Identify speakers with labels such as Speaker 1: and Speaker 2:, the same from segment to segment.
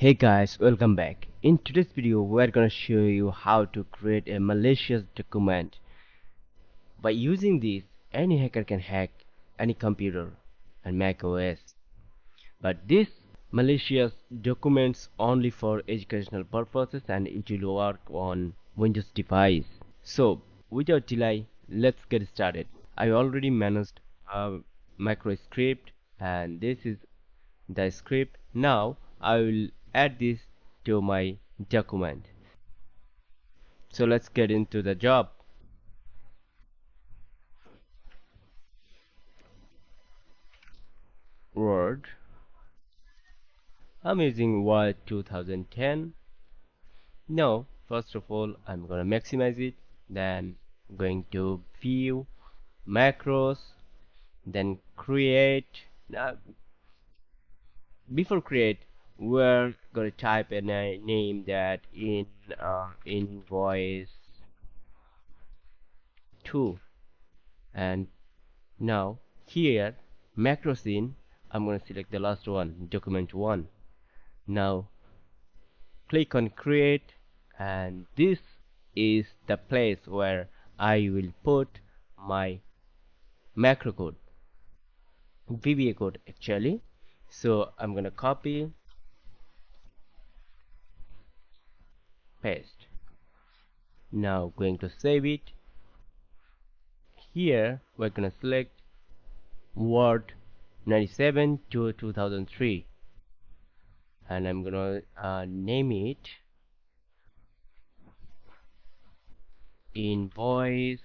Speaker 1: Hey guys, welcome back. In today's video, we're gonna show you how to create a malicious document. By using this, any hacker can hack any computer and Mac OS. But this malicious documents only for educational purposes and it will work on Windows device. So, without delay, let's get started. I already managed a macro script and this is the script. Now I will add this to my document. So let's get into the job. Word. I'm using Word 2010. Now first of all I'm gonna maximize it, then going to view macros, then create. Now before create, we're gonna type a name that in invoice 2. And now here macros in, I'm gonna select the last one, document 1. Now click on create, and this is the place where I will put my macro code, VBA code actually. So I'm gonna copy, paste. Now going to save it. Here we're gonna select Word 97 to 2003, and I'm gonna name it invoice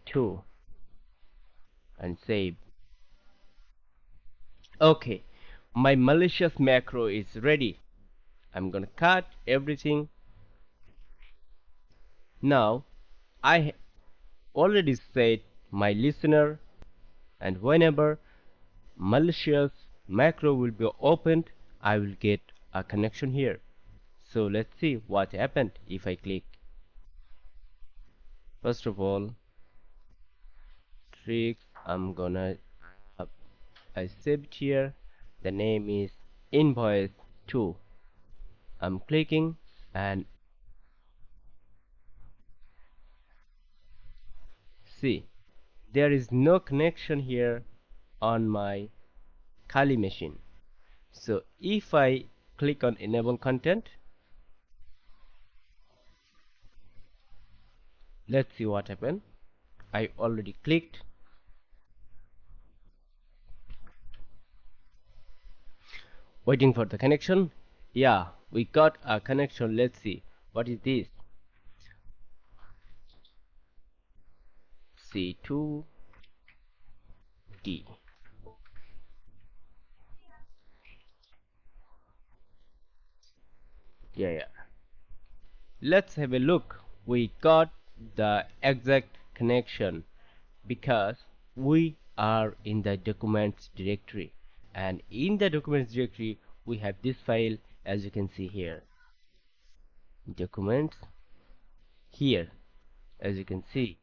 Speaker 1: 2 and save. Okay, my malicious macro is ready. I'm gonna cut everything. Now I already set my listener, and whenever malicious macro will be opened, I will get a connection here. So let's see what happened if I click. First of all, tricks, I'm gonna I saved here. The name is invoice 2. I'm clicking, and see, there is no connection here on my Kali machine. So if I click on enable content, let's see what happened. I already clicked. Waiting for the connection. Yeah, we got a connection. Let's see what is this. C2D. Yeah. Let's have a look. We got the exact connection because we are in the documents directory, and in the documents directory we have this file, as you can see here, documents. Here, as you can see,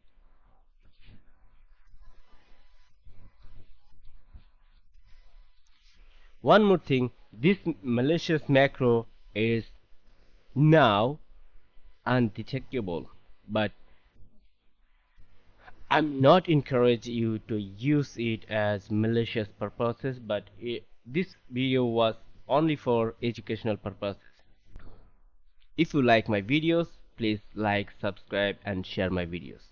Speaker 1: one more thing, this malicious macro is now undetectable, but I'm not encourage you to use it as malicious purposes, but this video was only for educational purposes. If you like my videos, please like, subscribe and share my videos.